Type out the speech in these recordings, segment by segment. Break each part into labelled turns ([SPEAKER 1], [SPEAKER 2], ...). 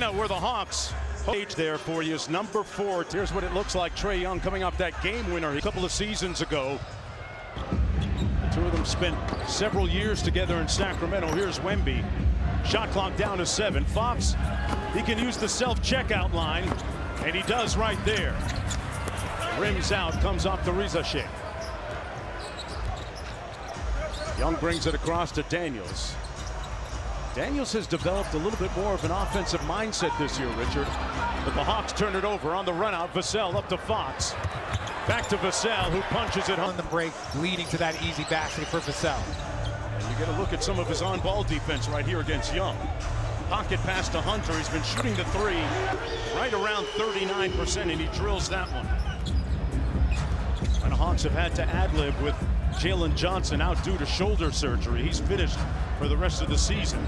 [SPEAKER 1] arena where the Hawks page there for you is number 4. Here's what it looks like. Trae Young coming off that game winner a couple of seasons ago. The two of them spent several years together in Sacramento. Here's Wemby. Shot clock down to 7. Fox, he can use the self-checkout line, and he does right there. Rims out, comes off the Rizashe. Young brings it across to Daniels. Daniels has developed a little bit more of an offensive mindset this year, Richard. But the Hawks turn it over on the run out. Vassell up to Fox. Back to Vassell, who punches it home.
[SPEAKER 2] On the break, leading to that easy basket for Vassell.
[SPEAKER 1] And you get a look at some of his on-ball defense right here against Young. Pocket pass to Hunter. He's been shooting the 3 right around 39%, and he drills that one. And the Hawks have had to ad-lib with Jalen Johnson out due to shoulder surgery. He's finished for the rest of the season.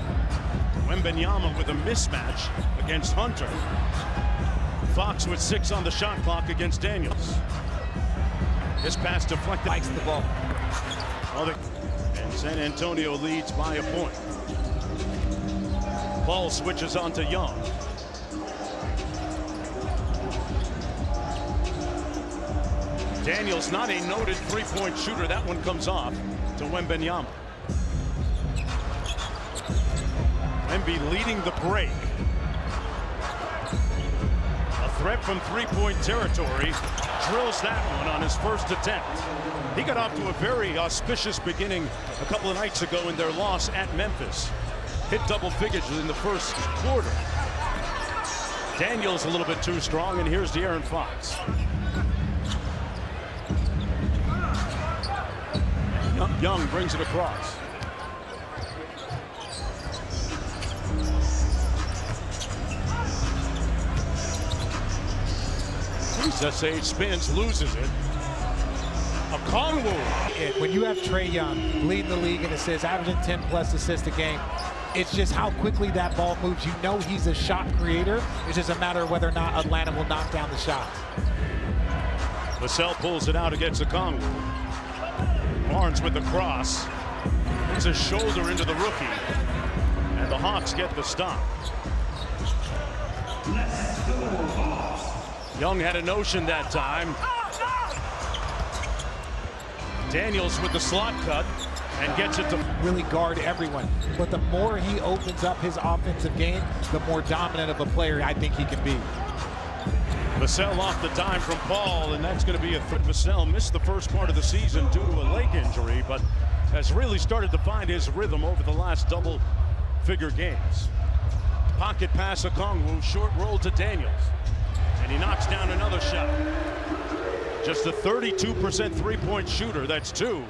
[SPEAKER 1] Wembanyama with a mismatch against Hunter. Fox with 6 on the shot clock against Daniels. This pass deflected.
[SPEAKER 2] Likes the ball.
[SPEAKER 1] And San Antonio leads by a point. Ball switches on to Young. Daniels not a noted three-point shooter. That one comes off to Wembanyama. Wemby leading the break. A threat from three-point territory. Drills that one on his first attempt. He got off to a very auspicious beginning a couple of nights ago in their loss at Memphis. Hit double figures in the first quarter. Daniels a little bit too strong, and here's De'Aaron Fox. Young brings it across. Sasay spins, loses it. A Kongwu.
[SPEAKER 2] When you have Trae Young leading the league in assists, averaging 10+ assists a game, it's just how quickly that ball moves. You know he's a shot creator. It's just a matter of whether or not Atlanta will knock down the shot.
[SPEAKER 1] Vassell pulls it out against the Kongwu. Barnes with the cross. Puts his shoulder into the rookie. And the Hawks get the stop. Young had a notion that time. Daniels with the slot cut and gets it to
[SPEAKER 2] really guard everyone. But the more he opens up his offensive game, the more dominant of a player I think he can be.
[SPEAKER 1] Vassell off the dime from Paul, and that's going to be a threat. Vassell missed the first part of the season due to a leg injury, but has really started to find his rhythm over the last double-figure games. Pocket pass to Kongwu, short roll to Daniels. And he knocks down another shot. Just a 32% three-point shooter. That's 2.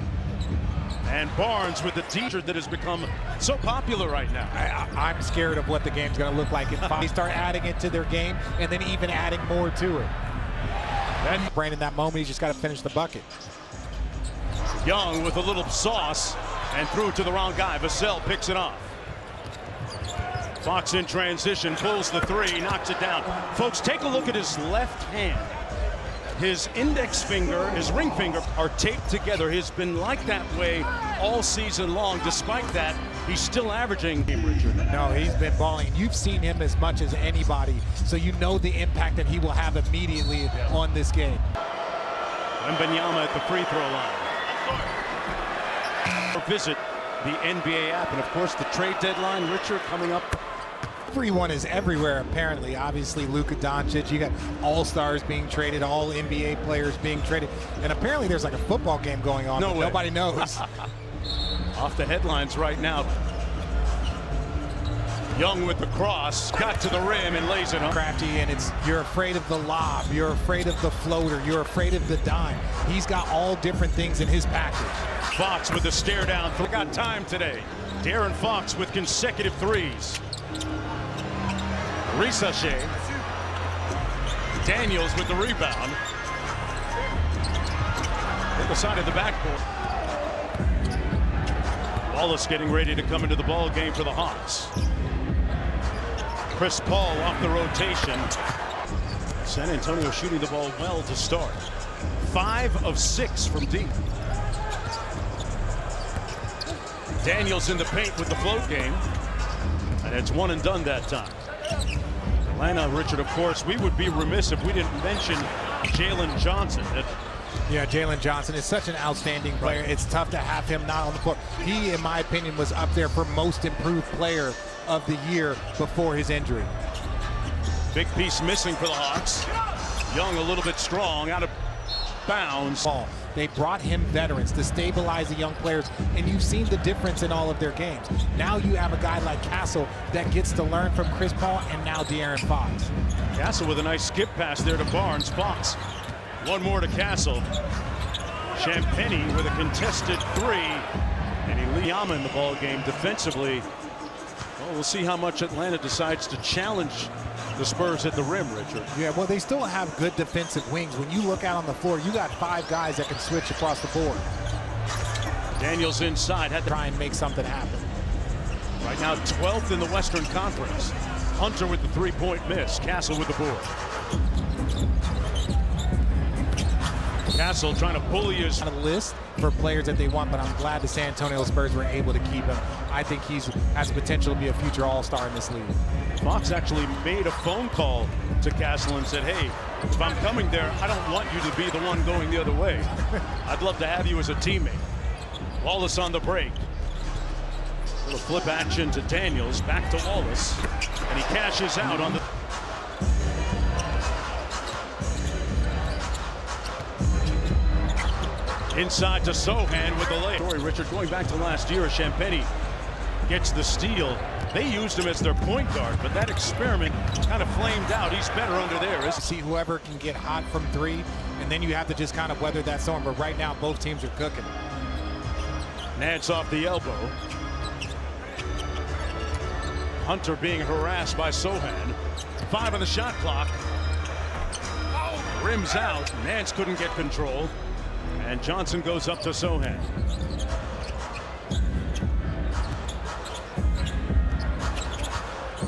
[SPEAKER 1] And Barnes with the teacher that has become so popular right now.
[SPEAKER 2] I'm scared of what the game's going to look like if they start adding it to their game and then even adding more to it. Then Brandon, that moment, he's just got to finish the bucket.
[SPEAKER 1] Young with a little sauce and threw it to the wrong guy. Vassell picks it off. Fox in transition, pulls the 3, knocks it down. Folks, take a look at his left hand. His index finger, his ring finger are taped together. He's been like that way all season long. Despite that, he's still averaging. Richard.
[SPEAKER 2] No, he's been balling. You've seen him as much as anybody, so you know the impact that he will have immediately on this game.
[SPEAKER 1] Wembanyama at the free throw line. Visit the NBA app, and of course the trade deadline, Richard, coming up.
[SPEAKER 2] Everyone is everywhere, apparently. Obviously, Luka Doncic, you got all-stars being traded, all NBA players being traded, and apparently there's like a football game going on. Nobody knows.
[SPEAKER 1] Off the headlines right now. Young with the cross, got to the rim and lays it on.
[SPEAKER 2] Crafty, and you're afraid of the lob, you're afraid of the floater, you're afraid of the dime. He's got all different things in his package.
[SPEAKER 1] Fox with the stare down. Got time today. De'Aaron Fox with consecutive 3s. Rizashe. Daniels with the rebound. On the side of the backboard. Wallace getting ready to come into the ball game for the Hawks. Chris Paul off the rotation. San Antonio shooting the ball well to start. 5 of 6 from deep. Daniels in the paint with the float game. And it's one and done that time. Atlanta, Richard, of course, we would be remiss if we didn't mention Jalen Johnson.
[SPEAKER 2] Yeah, Jalen Johnson is such an outstanding player. It's tough to have him not on the court. He, in my opinion, was up there for most improved player of the year before his injury.
[SPEAKER 1] Big piece missing for the Hawks. Young a little bit strong, out of bounds.
[SPEAKER 2] They brought him veterans to stabilize the young players, and you've seen the difference in all of their games. Now you have a guy like Castle that gets to learn from Chris Paul and now De'Aaron Fox.
[SPEAKER 1] Castle with a nice skip pass there to Barnes. Fox, one more to Castle. Champagnie with a contested three. And Liama in the ball game defensively. Well, we'll see how much Atlanta decides to challenge the Spurs at the rim, Richard.
[SPEAKER 2] Yeah, well, they still have good defensive wings. When you look out on the floor, you got 5 guys that can switch across the board.
[SPEAKER 1] Daniels inside, had to
[SPEAKER 2] try and make something happen.
[SPEAKER 1] Right now, 12th in the Western Conference. Hunter with the three-point miss. Castle with the board. Castle trying to bully his
[SPEAKER 2] list for players that they want, but I'm glad the San Antonio Spurs were able to keep him. I think he has potential to be a future all-star in this league.
[SPEAKER 1] Fox actually made a phone call to Castle and said, hey, if I'm coming there, I don't want you to be the one going the other way. I'd love to have you as a teammate. Wallace on the break. Little flip action to Daniels, back to Wallace, and he cashes out on the... Inside to Sohan with the lay. Sorry, Richard, going back to last year, Champagnie gets the steal. They used him as their point guard, but that experiment kind of flamed out. He's better under there.
[SPEAKER 2] See whoever can get hot from 3, and then you have to just kind of weather that storm. But right now, both teams are cooking.
[SPEAKER 1] Nance off the elbow. Hunter being harassed by Sohan. 5 on the shot clock. Rims out. Nance couldn't get control. And Johnson goes up to Sohan.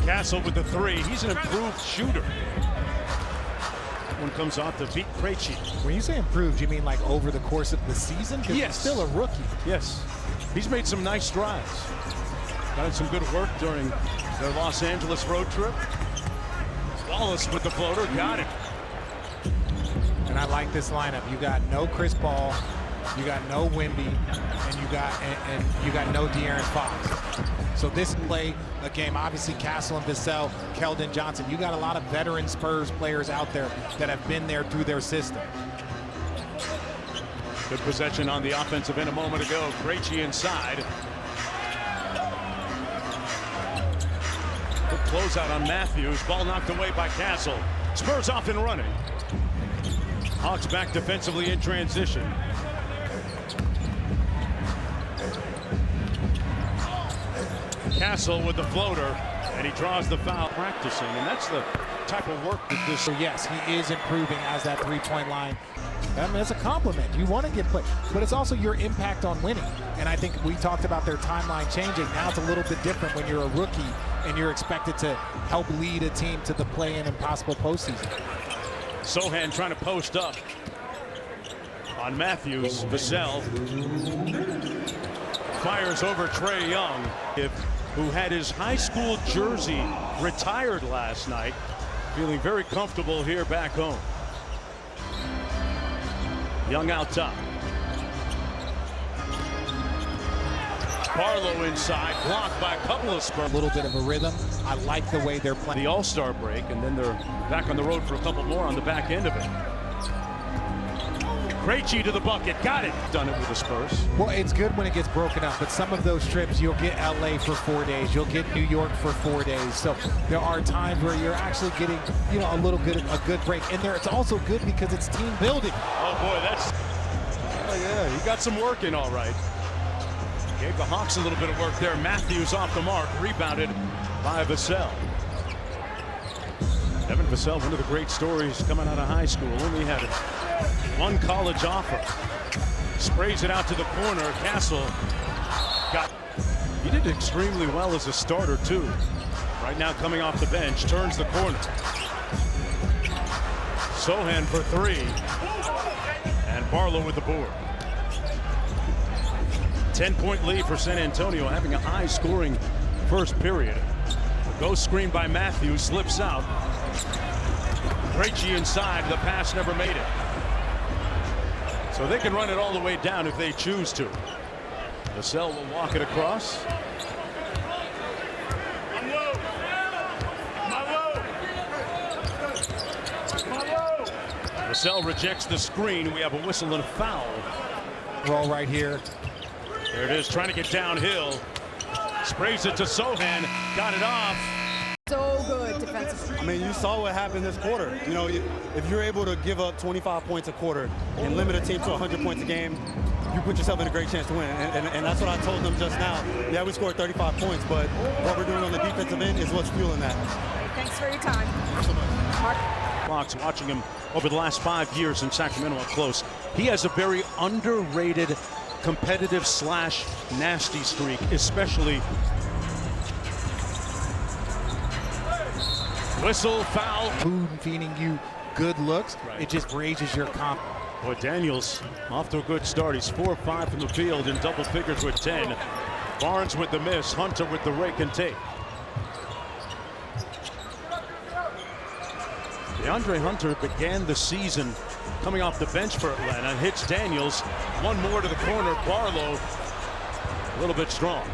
[SPEAKER 1] Castle with the 3. He's an improved shooter. One comes off to beat Krejci.
[SPEAKER 2] When you say improved, you mean like over the course of the season? Because
[SPEAKER 1] yes.
[SPEAKER 2] He's still a rookie.
[SPEAKER 1] Yes. He's made some nice strides. Done some good work during their Los Angeles road trip. Wallace with the floater. Got it.
[SPEAKER 2] And I like this lineup. You got no Chris Paul, you got no Wemby, and you got no De'Aaron Fox. So this play a game, obviously Castle and Vassell, Keldon Johnson. You got a lot of veteran Spurs players out there that have been there through their system.
[SPEAKER 1] Good possession on the offensive end a moment ago. Krejci inside. Good closeout on Matthews. Ball knocked away by Castle. Spurs off and running. Hawks back defensively in transition. Castle with the floater, and he draws the foul. Practicing, and that's the type of work that this...
[SPEAKER 2] So yes, he is improving as that three-point line. I mean, it's a compliment. You want to get put, but it's also your impact on winning. And I think we talked about their timeline changing. Now it's a little bit different when you're a rookie and you're expected to help lead a team to the play-in and possible postseason.
[SPEAKER 1] Sohan trying to post up on Matthews. Vassell fires over Trae Young, who had his high school jersey retired last night, feeling very comfortable here back home. Young out top. Barlow inside, blocked by a couple of Spurs.
[SPEAKER 2] A little bit of a rhythm. I like the way they're playing.
[SPEAKER 1] The All-Star break, and then they're back on the road for a couple more on the back end of it. Krejci to the bucket, got it. Done it with the Spurs.
[SPEAKER 2] Well, it's good when it gets broken up, but some of those trips, you'll get LA for 4 days, you'll get New York for 4 days. So there are times where you're actually getting, you know, a good break. And there, it's also good because it's team building.
[SPEAKER 1] Oh boy, oh yeah, he got some work in all right. Gave the Hawks a little bit of work there. Matthews off the mark, rebounded by Vassell. Evan Vassell, one of the great stories coming out of high school. Only had one college offer. Sprays it out to the corner. Castle he did extremely well as a starter too. Right now coming off the bench, turns the corner. Sohan for 3. And Barlow with the board. 10-point lead for San Antonio, having a high-scoring first period. Goes screen by Matthews, slips out. Krejci inside, the pass never made it. So they can run it all the way down if they choose to. Vassell will walk it across. Vassell rejects the screen. We have a whistle and a foul.
[SPEAKER 2] Roll right here.
[SPEAKER 1] There it is, trying to get downhill. Sprays it to Sohan, got it off.
[SPEAKER 3] So good defensively.
[SPEAKER 4] I mean, you saw what happened this quarter. You know, if you're able to give up 25 points a quarter and limit a team to 100 points a game, you put yourself in a great chance to win. And that's what I told them just now. Yeah, we scored 35 points, but what we're doing on the defensive end is what's fueling that.
[SPEAKER 3] Thanks for your time.
[SPEAKER 4] Thanks so much.
[SPEAKER 3] Mark.
[SPEAKER 1] Fox, watching him over the last 5 years in Sacramento up close. He has a very underrated competitive / nasty streak, especially. Whistle, foul.
[SPEAKER 2] Food and feeding you good looks.
[SPEAKER 1] Right.
[SPEAKER 2] It just raises your confidence.
[SPEAKER 1] Boy, Daniels off to a good start. He's 4 of 5 from the field in double figures with 10. Barnes with the miss. Hunter with the rake and take. DeAndre Hunter began the season coming off the bench for Atlanta and hits Daniels. One more to the corner. Barlow a little bit strong.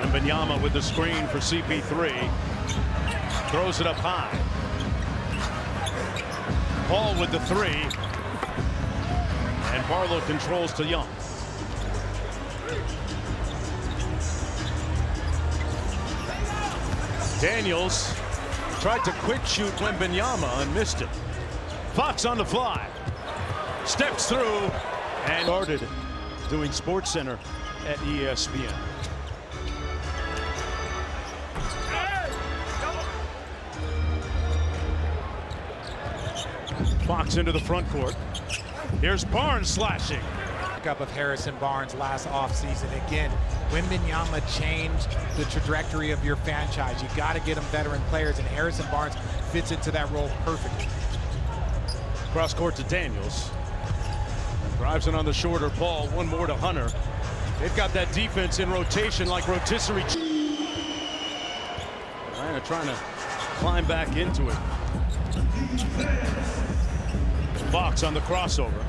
[SPEAKER 1] Wembanyama with the screen for CP3. Throws it up high. Paul with the 3. And Barlow controls to Young. Daniels tried to quick shoot Wembanyama and missed it. Fox on the fly. Steps through and started doing SportsCenter at ESPN. Fox into the front court. Here's Barnes slashing.
[SPEAKER 2] Up of Harrison Barnes last offseason. Again, Wembanyama changed the trajectory of your franchise. You got to get them veteran players, and Harrison Barnes fits into that role perfectly.
[SPEAKER 1] Cross court to Daniels. Drives it on the shorter ball. One more to Hunter. They've got that defense in rotation like rotisserie. Atlanta trying to climb back into it. Fox on the crossover.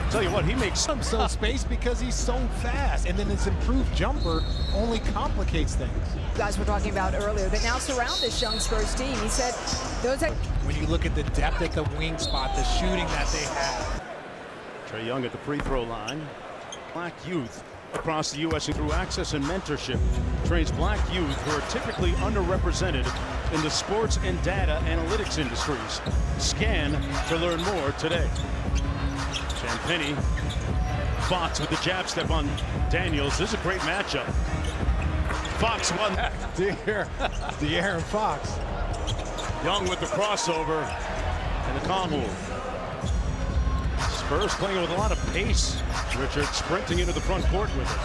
[SPEAKER 1] Tell you what, he makes
[SPEAKER 2] some space because he's so fast, and then his improved jumper only complicates things.
[SPEAKER 3] You guys were talking about earlier that now surround this young Spurs team. He said those.
[SPEAKER 2] When you look at the depth at the wing spot, the shooting that they have.
[SPEAKER 1] Trae Young at the free throw line. Black youth across the U.S. through access and mentorship trains black youth who are typically underrepresented in the sports and data analytics industries. Scan to learn more today. Champagny. Fox with the jab step on Daniels. This is a great matchup. Fox won that.
[SPEAKER 2] De'Aaron Fox.
[SPEAKER 1] Young with the crossover and the calm move. Spurs playing with a lot of pace. Richard sprinting into the front court with it.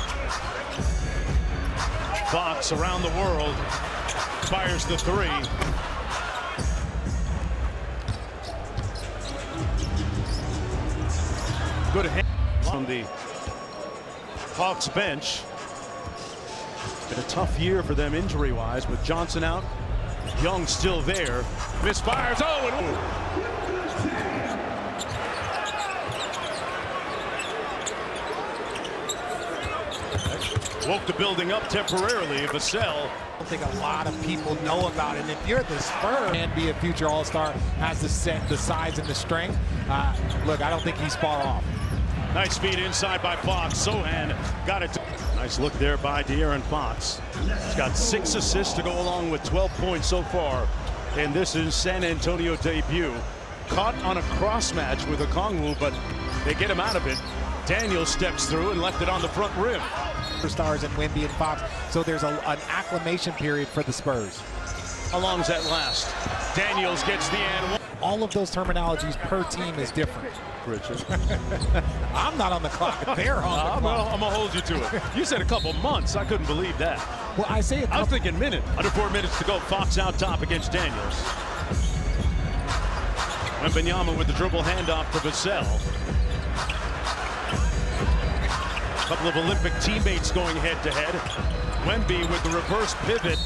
[SPEAKER 1] Fox around the world. Fires the 3. Good hand on the Hawks bench. It's been a tough year for them injury-wise with Johnson out. Young still there. Misfires. Oh, and woke the building up temporarily. Vassell.
[SPEAKER 2] I don't think a lot of people know about it. And if you're the Spurs and be a future All-Star, has the size and the strength. Look, I don't think he's far off.
[SPEAKER 1] Nice feed inside by Fox. Sohan got it. Nice look there by De'Aaron Fox. He's got 6 assists to go along with 12 points so far in this is San Antonio debut. Caught on a cross match with Okongwu, but they get him out of it. Daniel steps through and left it on the front rim.
[SPEAKER 2] Stars in Wemby and Fox, so there's an acclimation period for the Spurs.
[SPEAKER 1] How long does that last? Daniels gets the and.
[SPEAKER 2] All of those terminologies per team is different.
[SPEAKER 1] Richard.
[SPEAKER 2] I'm not on the clock. They're on the clock.
[SPEAKER 1] Well, I'm going to hold you to it. You said a couple months. I couldn't believe that.
[SPEAKER 2] Well, I say
[SPEAKER 1] I was thinking minute. Under 4 minutes to go. Fox out top against Daniels. Wembanyama with the dribble handoff to Vassell. couple of Olympic teammates going head-to-head. Wemby with the reverse pivot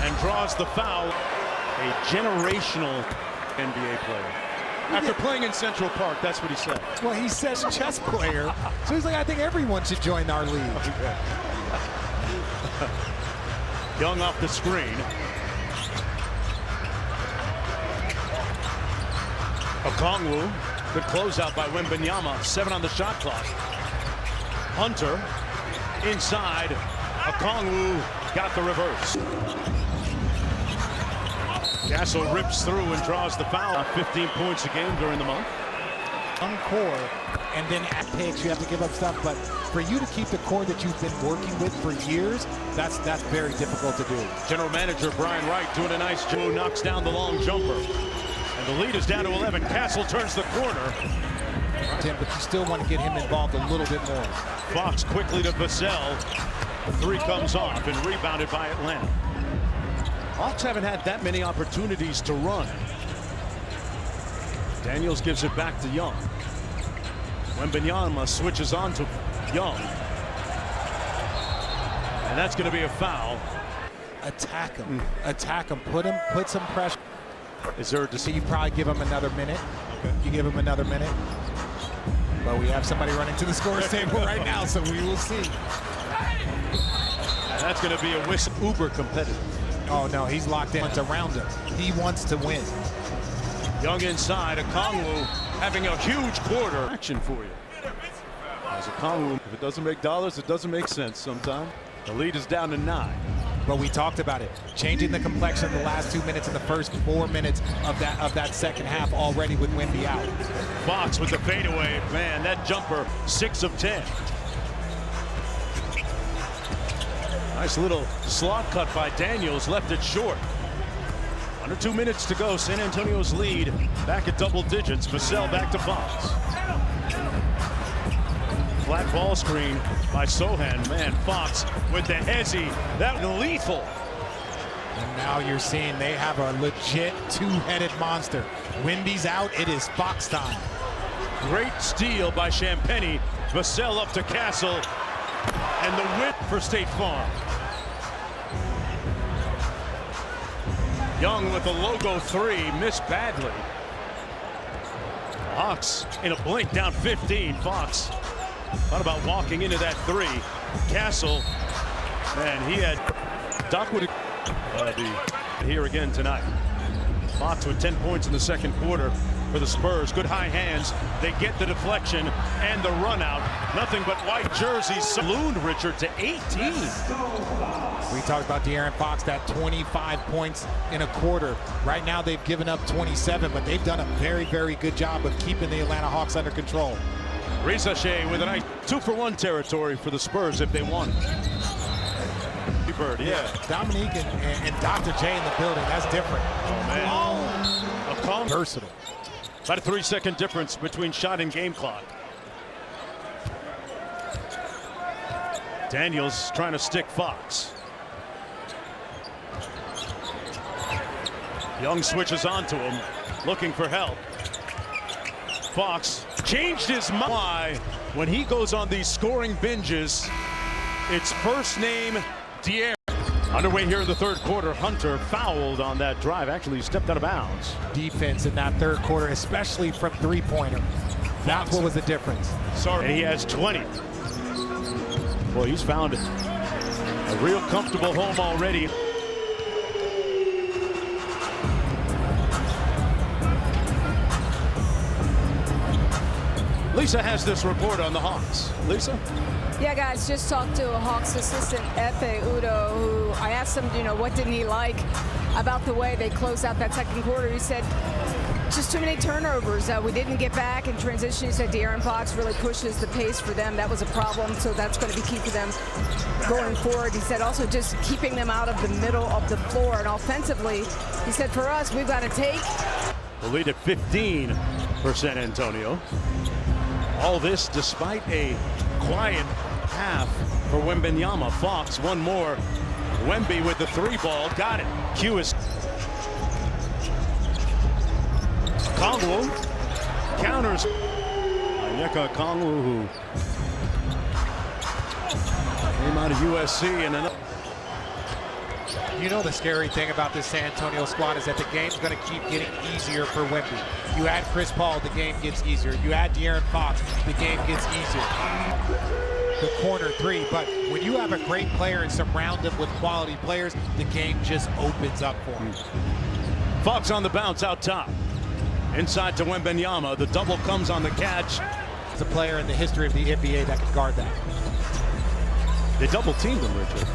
[SPEAKER 1] and draws the foul. A generational NBA player. After playing in Central Park, that's what he said.
[SPEAKER 2] Well, he says chess player, so he's like, I think everyone should join our league.
[SPEAKER 1] Young off the screen. Okongwu, good closeout by Wembanyama. 7 on the shot clock. Hunter inside. Okongwu got the reverse. Castle rips through and draws the foul. 15 points a game during the month.
[SPEAKER 2] On core, and then at picks, you have to give up stuff. But for you to keep the core that you've been working with for years, that's very difficult to do.
[SPEAKER 1] General manager Brian Wright doing a nice job. Knocks down the long jumper. And the lead is down to 11. Castle turns the corner.
[SPEAKER 2] Tim, but you still want to get him involved a little bit more.
[SPEAKER 1] Fox quickly to Vassell. The three comes off and rebounded by Atlanta. Hawks haven't had that many opportunities to run. Daniels gives it back to Young. Wembanyama switches on to Young. And that's going to be a foul.
[SPEAKER 2] Attack him. Attack him. Put some pressure.
[SPEAKER 1] Is there a decision?
[SPEAKER 2] You probably give him another minute.
[SPEAKER 1] Okay.
[SPEAKER 2] You give him another minute. But we have somebody running to the scorer's table right now, so we will see.
[SPEAKER 1] And that's going to be a whistle. Uber competitive.
[SPEAKER 2] Oh, no, he's locked in. It's around him. He wants to win.
[SPEAKER 1] Young inside. Okongwu having a huge quarter. Action for you. As Okongwu, if it doesn't make dollars, it doesn't make sense sometimes. The lead is down to 9.
[SPEAKER 2] But we talked about it. Changing the complexion of the last 2 minutes and the first 4 minutes of that second half already with Wemby out.
[SPEAKER 1] Fox with the fadeaway. Man, that jumper, 6 of 10. Nice little slot cut by Daniels, left it short. Under 2 minutes to go, San Antonio's lead back at double digits. Vassell back to Fox. Flat ball screen by Sohan. Man, Fox with the hezzy. That was lethal.
[SPEAKER 2] And now you're seeing they have a legit two-headed monster. Wemby's out, it is Fox time.
[SPEAKER 1] Great steal by Champagny. Vassell up to Castle. And the whip for State Farm. Young with the logo 3, missed badly. The Hawks in a blink down 15. Fox thought about walking into that 3. Castle, man, he had Doc would be here again tonight. Fox with 10 points in the second quarter for the Spurs. Good high hands. They get the deflection and the run out. Nothing but white jerseys. Ballooned Richard to 18.
[SPEAKER 2] We talked about De'Aaron Fox, that 25 points in a quarter. Right now they've given up 27, but they've done a very, very good job of keeping the Atlanta Hawks under control.
[SPEAKER 1] Reza Shea with a nice 2-for-1 territory for the Spurs if they want it. Bird, yeah.
[SPEAKER 2] Dominique and Dr. J in the building, that's different.
[SPEAKER 1] Oh, man.
[SPEAKER 2] Oh.
[SPEAKER 1] A calm.
[SPEAKER 2] Versatile.
[SPEAKER 1] About a 3-second difference between shot and game clock. Daniels trying to stick Fox. Young switches onto him, looking for help. Fox changed his mind. Why, when he goes on these scoring binges, it's first name De'Aaron. Underway here in the third quarter. Hunter fouled on that drive. Actually stepped out of bounds.
[SPEAKER 2] Defense in that third quarter, especially from three-pointer. That's what was the difference.
[SPEAKER 1] Sorry. And he has 20. Boy, he's found a real comfortable home already. Lisa has this report on the Hawks. Lisa?
[SPEAKER 3] Yeah, guys, just talked to a Hawks assistant, Efe Udo, who I asked him, what didn't he like about the way they closed out that second quarter. He said, just too many turnovers. We didn't get back in transition. He said De'Aaron Fox really pushes the pace for them. That was a problem, so that's going to be key for them going forward. He said also just keeping them out of the middle of the floor. And offensively, he said, for us, we've got to take.
[SPEAKER 1] The lead at 15 for San Antonio. All this despite a quiet half for Wembanyama. Fox, one more. Wemby with the 3-ball, got it. Q is Okongwu counters. Onyeka Okongwu, who Came out of USC and another.
[SPEAKER 2] You know the scary thing about this San Antonio squad is that the game's going to keep getting easier for Wemby. You add Chris Paul, the game gets easier. You add De'Aaron Fox, the game gets easier. The corner three, but when you have a great player and surround him with quality players, the game just opens up for him.
[SPEAKER 1] Fox on the bounce out top. Inside to Wembanyama. The double comes on the catch.
[SPEAKER 2] It's a player in the history of the NBA that can guard that.
[SPEAKER 1] They double teamed him, Richard.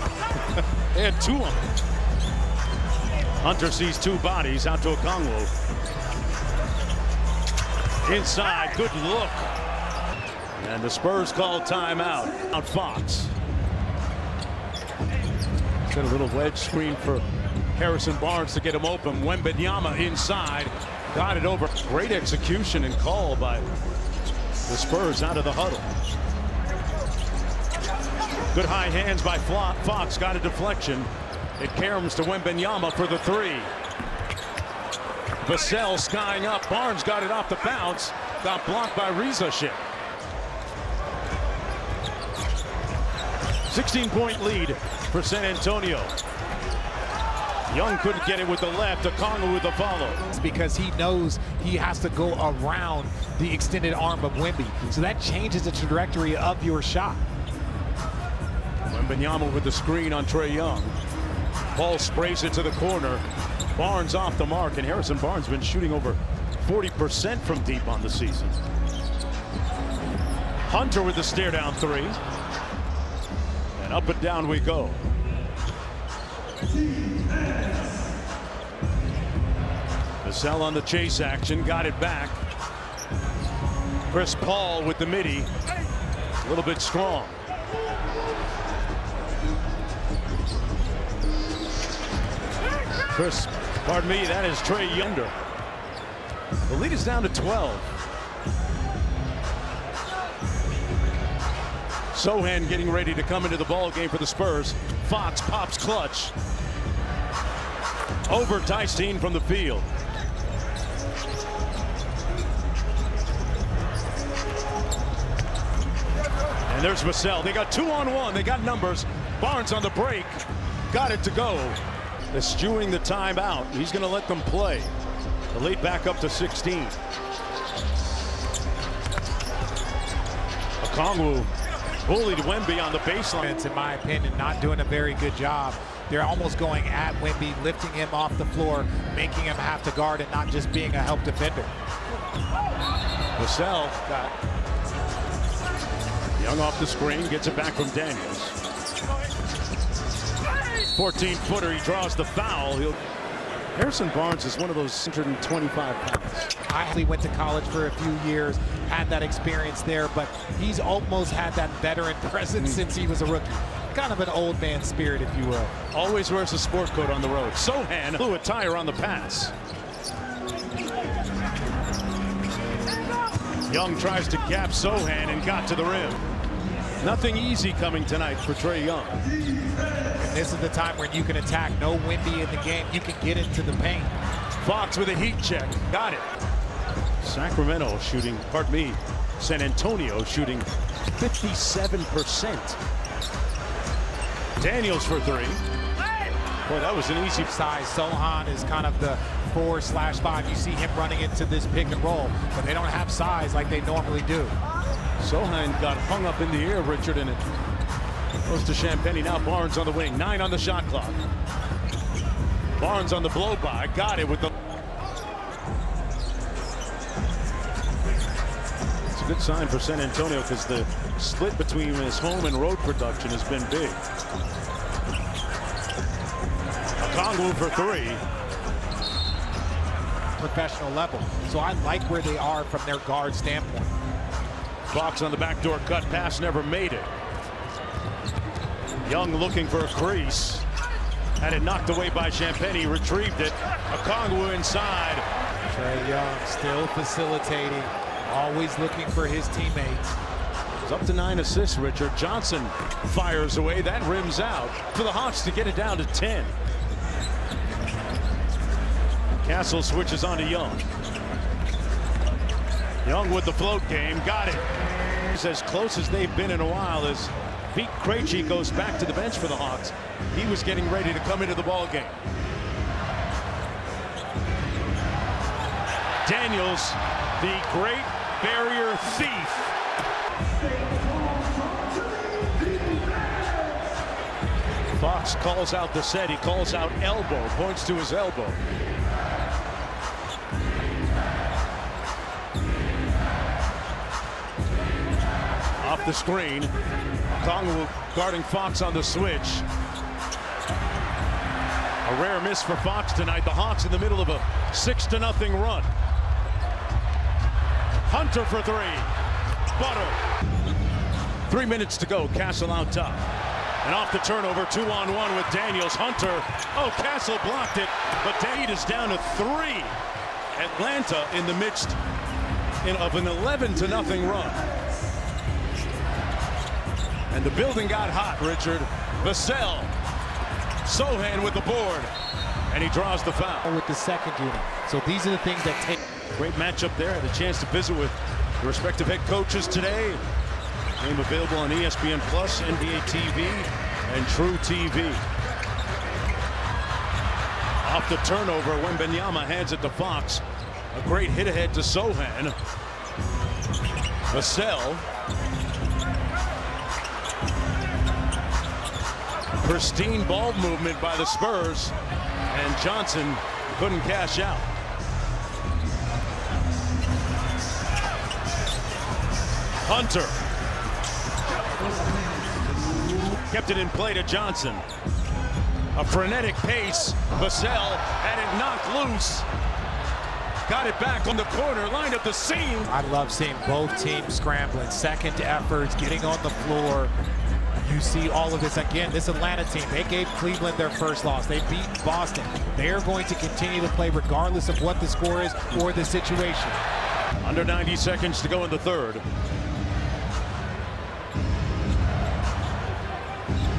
[SPEAKER 1] They had two of them. Hunter sees two bodies out to Okongwu. Inside, good look. And the Spurs call timeout on Fox. Got a little wedge screen for Harrison Barnes to get him open. Wembanyama inside. Got it over. Great execution and call by the Spurs out of the huddle. Good high hands by Fox. Got a deflection. It caroms to Wembanyama for the three. Vassell skying up. Barnes got it off the bounce. Got blocked by Rizaship. 16-point lead for San Antonio. Young couldn't get it with the left. Okongwu with the follow.
[SPEAKER 2] It's because he knows he has to go around the extended arm of Wemby. So that changes the trajectory of your shot.
[SPEAKER 1] Wembanyama with the screen on Trae Young. Paul sprays it to the corner. Barnes off the mark, and Harrison Barnes been shooting over 40% from deep on the season. Hunter with the stare down three. And up and down we go. Vassell on the chase action, got it back. Chris Paul with the midi. A little bit strong. Pardon me, that is Trae Young. The lead is down to 12. Sohan getting ready to come into the ball game for the Spurs. Fox pops clutch. Over Tystein from the field. And there's Vassell. They got 2-on-1. They got numbers. Barnes on the break. Got it to go. Eschewing the timeout. He's going to let them play. The lead back up to 16. Okongwu bullied Wemby on the baseline.
[SPEAKER 2] In my opinion, not doing a very good job. They're almost going at Wemby, lifting him off the floor, making him have to guard and not just being a help defender.
[SPEAKER 1] Vassell got Young off the screen, gets it back from Daniels. 14-footer, he draws the foul. Harrison Barnes is one of those 125 pounds.
[SPEAKER 2] I actually went to college for a few years, had that experience there, but he's almost had that veteran presence since he was a rookie. Kind of an old man spirit, if you will.
[SPEAKER 1] Always wears a sport coat on the road. Sohan blew a tire on the pass. Young tries to gap Sohan and got to the rim. Nothing easy coming tonight for Trae Young.
[SPEAKER 2] And this is the time when you can attack. No Wemby in the game. You can get into the paint.
[SPEAKER 1] Fox with a heat check. Got it. Sacramento shooting, pardon me, San Antonio shooting 57%. Daniels for three. Boy, that was an easy
[SPEAKER 2] size. Sohan is kind of the 4/5. You see him running into this pick and roll, but they don't have size like they normally do.
[SPEAKER 1] Sohan got hung up in the air, Richard, and it goes to Champagny. Now Barnes on the wing. 9 on the shot clock. Barnes on the blow by. Got it with the... It's a good sign for San Antonio because the split between his home and road production has been big. Okongwu for three.
[SPEAKER 2] Professional level. So I like where they are from their guard standpoint.
[SPEAKER 1] Fox on the backdoor cut. Pass never made it. Young looking for a crease. Had it knocked away by Champagny. Retrieved it. Okongwu inside.
[SPEAKER 2] Trae Young still facilitating. Always looking for his teammates.
[SPEAKER 1] It's up to 9 assists, Richard. Johnson fires away. That rims out for the Hawks to get it down to 10. Castle switches on to Young. Young with the float game. Got it. He's as close as they've been in a while as Pete Krejci goes back to the bench for the Hawks. He was getting ready to come into the ball game. Daniels, the Great Barrier Thief. Fox calls out the set. He calls out elbow, points to his elbow. Off the screen, Kongwu guarding Fox on the switch. A rare miss for Fox tonight. The Hawks in the middle of a 6-0 run. Hunter for three. Butter. 3 minutes to go. Castle out top. And off the turnover, 2-on-1 with Daniels. Hunter. Oh, Castle blocked it, but Dade is down to 3. Atlanta in the midst of an 11-0 run. And the building got hot, Richard. Vassell. Sohan with the board. And he draws the foul.
[SPEAKER 2] With the second unit. So these are the things that take.
[SPEAKER 1] Great matchup there. Had a chance to visit with the respective head coaches today. Game available on ESPN Plus, NBA TV, and True TV. Off the turnover, Wembanyama hands it to Fox. A great hit ahead to Sohan. Vassell. Pristine ball movement by the Spurs, and Johnson couldn't cash out. Hunter kept it in play to Johnson. A frenetic pace. Vassell had it knocked loose. Got it back on the corner, lined up the seam.
[SPEAKER 2] I love seeing both teams scrambling, second efforts, getting on the floor. You see all of this again. This Atlanta team, they gave Cleveland their first loss. They beat Boston. They're going to continue to play regardless of what the score is or the situation.
[SPEAKER 1] Under 90 seconds to go in the third.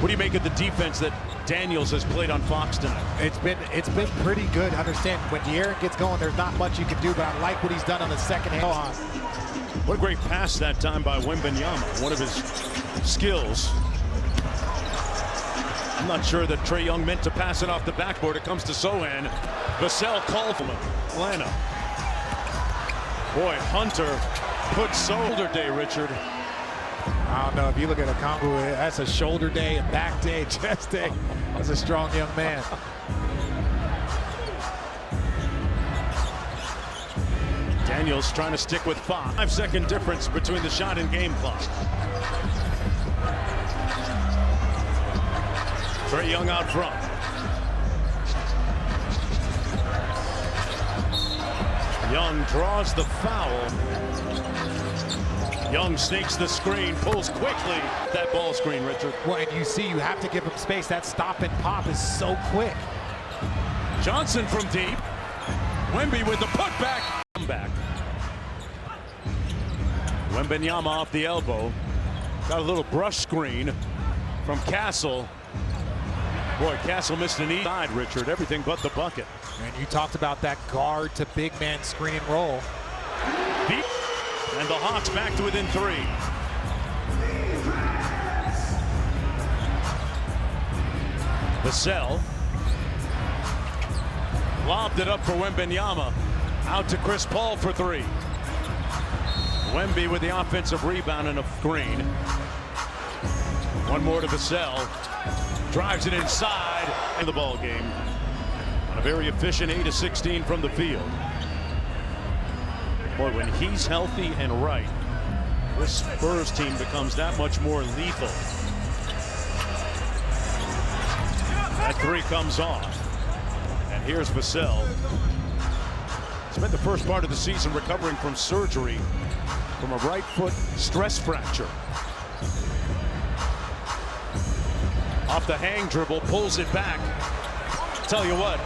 [SPEAKER 1] What do you make of the defense that Daniels has played on Fox tonight?
[SPEAKER 2] It's been pretty good. Understand, when De'Aaron gets going, there's not much you can do, but I like what he's done on the second half.
[SPEAKER 1] What a great pass that time by Wembanyama. One of his skills. I'm not sure that Trae Young meant to pass it off the backboard. It comes to Sohan. Vassell called from Atlanta. Boy, Hunter put shoulder day, Richard.
[SPEAKER 2] I don't know. If you look at a combo, that's a shoulder day, a back day, chest day. That's a strong young man.
[SPEAKER 1] Daniels trying to stick with Fox. 5-second difference between the shot and game clock. Trae Young out front. Young draws the foul. Young sneaks the screen, pulls quickly. That ball screen, Richard.
[SPEAKER 2] Well, and you see, you have to give him space. That stop and pop is so quick.
[SPEAKER 1] Johnson from deep. Wemby with the putback. Comeback. Wembanyama off the elbow. Got a little brush screen from Castle. Boy, Castle missed an side, Richard. Everything but the bucket.
[SPEAKER 2] And you talked about that guard to big man screen and roll.
[SPEAKER 1] Deep. And the Hawks back to within 3. Vassell lobbed it up for Wembanyama. Out to Chris Paul for 3. Wemby with the offensive rebound and a screen. One more to Vassell. Drives it inside in the ball game. On a very efficient 8-16 from the field. Boy, when he's healthy and right, this Spurs team becomes that much more lethal. That 3 comes off. And here's Vassell. Spent the first part of the season recovering from surgery from a right foot stress fracture. Off the hang dribble, pulls it back. Tell you what.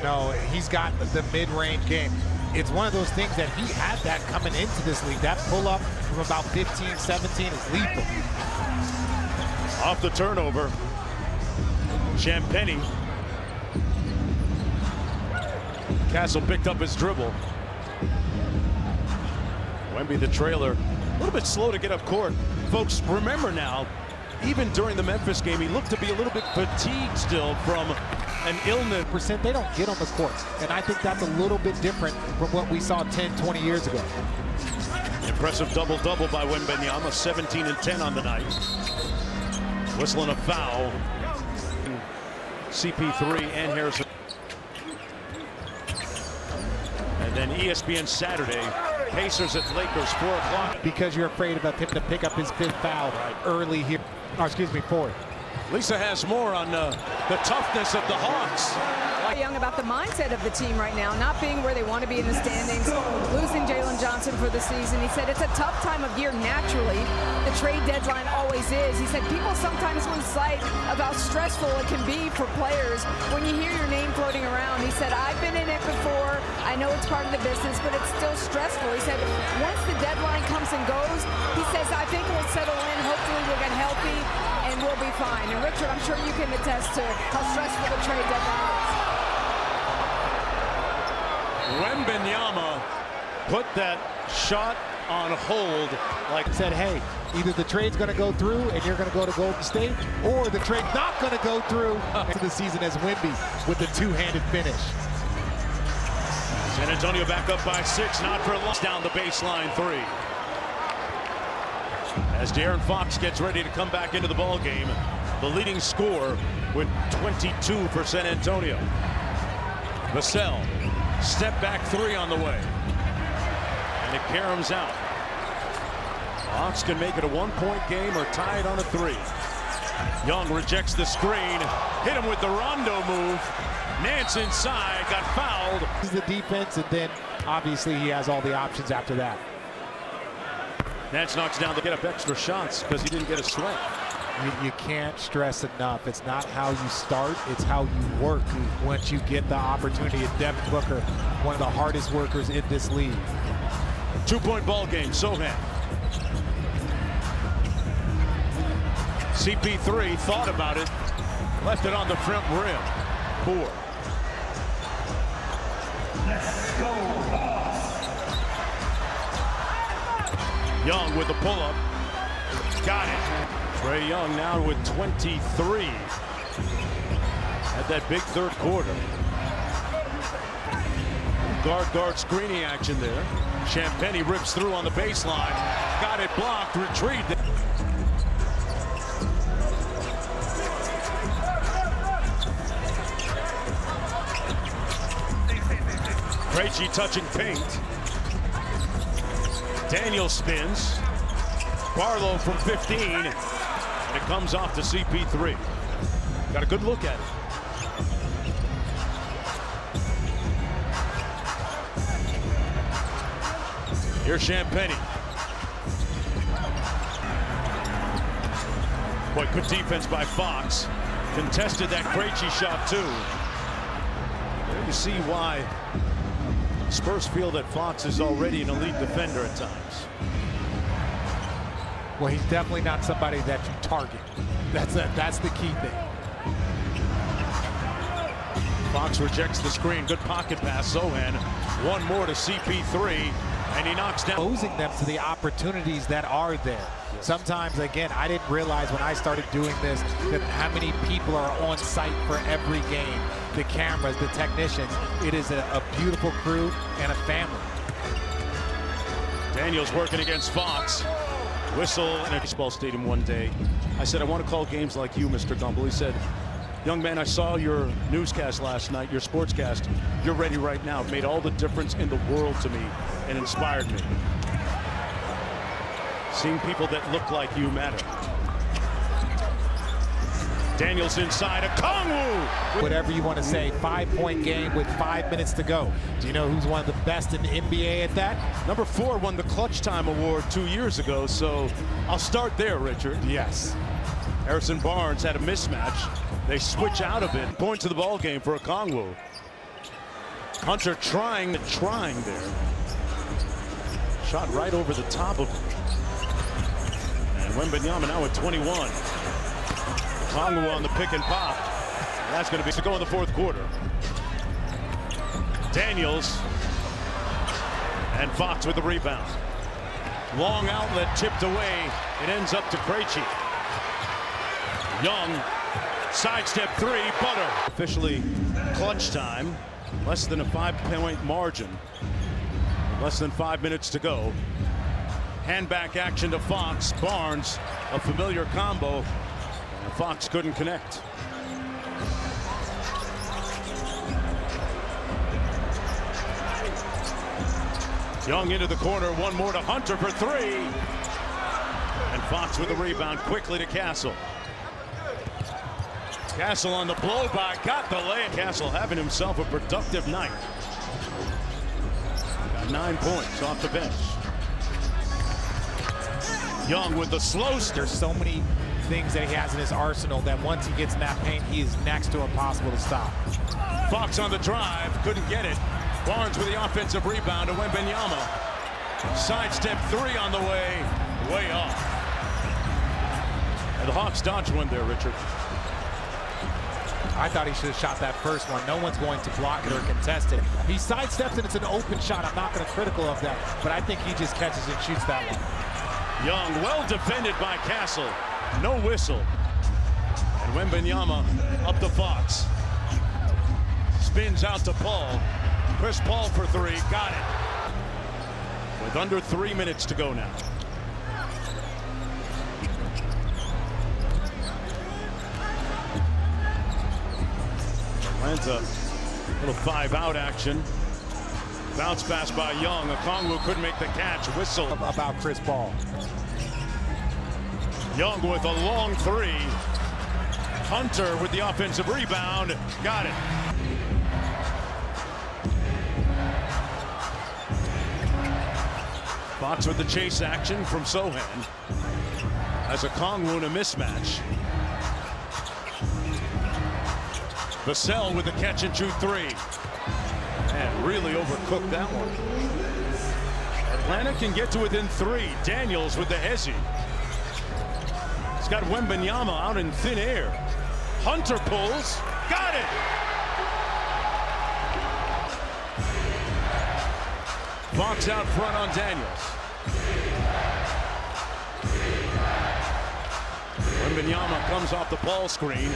[SPEAKER 2] No, he's got the mid-range game. It's one of those things that he had that coming into this league. That pull-up from about 15, 17 is lethal.
[SPEAKER 1] Off the turnover, Champagnie. Castle picked up his dribble. Wemby the trailer. A little bit slow to get up court. Folks, remember now, even during the Memphis game, he looked to be a little bit fatigued still from an illness.
[SPEAKER 2] They don't get on the court, and I think that's a little bit different from what we saw 10, 20 years ago.
[SPEAKER 1] Impressive double-double by Wembanyama, 17 and 10 on the night. Whistling a foul. CP3 and Harrison. And then ESPN Saturday, Pacers at Lakers, 4 o'clock.
[SPEAKER 2] Because you're afraid of him to pick up his 5th foul early here. Oh, excuse me, 4th.
[SPEAKER 1] Lisa has more on the toughness of the Hawks.
[SPEAKER 3] Young about the mindset of the team right now, not being where they want to be in the standings, losing Jalen Johnson for the season. He said it's a tough time of year naturally. The trade deadline always is. He said people sometimes lose sight of how stressful it can be for players when you hear your name floating around. He said, I've been in it before. I know it's part of the business, but it's still stressful. He said, once the deadline comes and goes, he says, I think we'll settle in. Hopefully we'll get healthy and we'll be fine. And Richard, I'm sure you can attest to how stressful the trade deadline is.
[SPEAKER 1] Wembanyama put that shot on hold. Like
[SPEAKER 2] said, hey, either the trade's going to go through and you're going to go to Golden State, or the trade's not going to go through into the season as Wemby with the two-handed finish.
[SPEAKER 1] San Antonio back up by 6, not for long. Down the baseline 3. As De'Aaron Fox gets ready to come back into the ball game, the leading scorer with 22 for San Antonio. Vassell, step back 3 on the way. And it caroms out. Hawks can make it a 1-point game or tie it on a 3. Young rejects the screen. Hit him with the Rondo move. Nance inside, got fouled.
[SPEAKER 2] This is the defense, and then obviously he has all the options after that.
[SPEAKER 1] Nance knocks down to get up extra shots because he didn't get a sweat.
[SPEAKER 2] You can't stress enough. It's not how you start, it's how you work once you get the opportunity. And Devin Booker, one of the hardest workers in this league.
[SPEAKER 1] 2-point ball game, Sohan. CP3 thought about it, left it on the front rim. Poor. Young with the pull-up. Got it. Trae Young now with 23. Had that big third quarter. Guard screening action there. Champagnie rips through on the baseline. Got it blocked, retrieved it. Krejci touching paint. Daniel spins. Barlow from 15. And it comes off to CP3. Got a good look at it. Here's Champagnie. Boy, good defense by Fox. Contested that Krejci shot too. There you see why Spurs feel that Fox is already an elite defender at times.
[SPEAKER 2] Well, he's definitely not somebody that you target. That's the key thing.
[SPEAKER 1] Fox rejects the screen. Good pocket pass. Sohan. One more to CP3. And he knocks down.
[SPEAKER 2] Exposing them to the opportunities that are there. Sometimes, again, I didn't realize when I started doing this that how many people are on site for every game. The cameras, the technicians. It is a beautiful crew and a family.
[SPEAKER 1] Daniels working against Fox. Whistle in a baseball stadium one day. I said, I want to call games like you, Mr. Gumbel. He said, young man, I saw your newscast last night, your sportscast. You're ready right now. It made all the difference in the world to me and inspired me. Seeing people that look like you matter. Daniels inside, a Kongwu!
[SPEAKER 2] Whatever you want to say, 5-point game with 5 minutes to go. Do you know who's one of the best in the NBA at that?
[SPEAKER 1] Number 4 won the Clutch Time Award 2 years ago, so I'll start there, Richard.
[SPEAKER 2] Yes.
[SPEAKER 1] Harrison Barnes had a mismatch. They switch out of it. Point to the ball game for a Kongwu. Hunter trying there. Shot right over the top of it. And Wembanyama now at 21. Kongwu on the pick and pop. And that's going to be to go in the fourth quarter. Daniels and Fox with the rebound. Long outlet tipped away. It ends up to Krejci. Young, sidestep three, butter. Officially clutch time. Less than a 5-point margin. Less than 5 minutes to go. Handback action to Fox. Barnes, a familiar combo. And Fox couldn't connect. Young into the corner, one more to Hunter for three. And Fox with a rebound quickly to Castle. Castle on the blow by, got the lay. Castle having himself a productive night. Got 9 points off the bench. Young with the slow start.
[SPEAKER 2] There's so many things that he has in his arsenal that once he gets in that paint, he is next to impossible to stop.
[SPEAKER 1] Fox on the drive, couldn't get it. Barnes with the offensive rebound to Wembanyama. Sidestep three on the way off. And the Hawks dodged one there, Richard.
[SPEAKER 2] I thought he should have shot that first one. No one's going to block it or contest it. He sidesteps and it's an open shot. I'm not going to critical of that, but I think he just catches and shoots that one.
[SPEAKER 1] Young, well defended by Castle. No whistle. And Wembanyama up to Fox. Spins out to Paul. Chris Paul for three, got it. With under 3 minutes to go now. Atlanta, little 5-out action. Bounce pass by Young. Okongwu couldn't make the catch. Whistle.
[SPEAKER 2] About Chris Paul.
[SPEAKER 1] Young with a long three. Hunter with the offensive rebound. Got it. Fox with the chase action from Sohan. As Okongwu in a mismatch. Vassell with the catch and shoot three. And really overcooked that one. Atlanta can get to within three. Daniels with the hezzy. He's got Wembanyama out in thin air. Hunter pulls. Got it! Fox out front on Daniels. Wembanyama comes off the ball screen.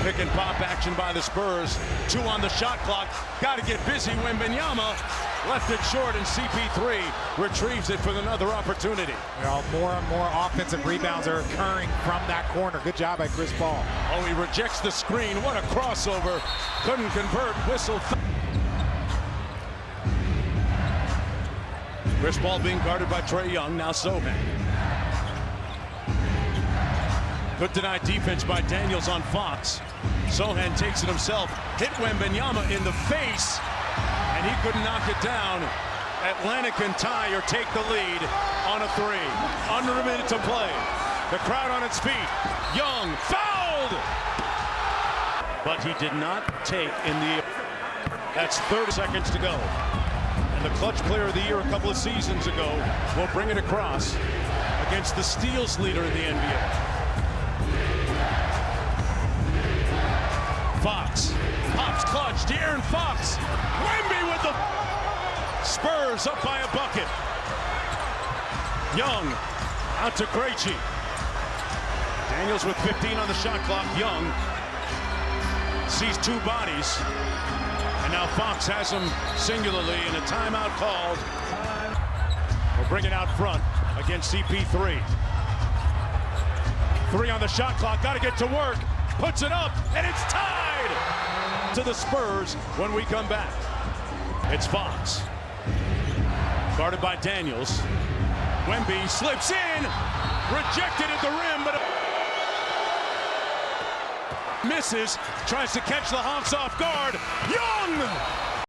[SPEAKER 1] Pick and pop action by the Spurs. 2 on the shot clock. Got to get busy. Wembanyama left it short, and CP3 retrieves it for another opportunity.
[SPEAKER 2] Well, more and more offensive rebounds are occurring from that corner. Good job by Chris Paul.
[SPEAKER 1] Oh, he rejects the screen. What a crossover. Couldn't convert. Whistle. Chris Paul being guarded by Trae Young. Now Sohan. Good denied defense by Daniels on Fox. Sohan takes it himself. Hit Wembanyama in the face. And he couldn't knock it down. Atlanta can tie or take the lead on a three. Under a minute to play. The crowd on its feet. Young fouled! But he did not take in the... That's 30 seconds to go. And the clutch player of the year a couple of seasons ago will bring it across against the steals leader in the NBA. Fox pops clutch. De'Aaron Fox. Wemby with the Spurs up by a bucket. Young out to Krejci. Daniels with 15 on the shot clock. Young sees 2 bodies. And now Fox has him singularly in a timeout called. We'll bring it out front against CP3. 3 on the shot clock. Got to get to work. Puts it up, and it's tied to the Spurs when we come back. It's Fox. Guarded by Daniels. Wemby slips in. Rejected at the rim, but misses. Tries to catch the Hawks off guard. Young!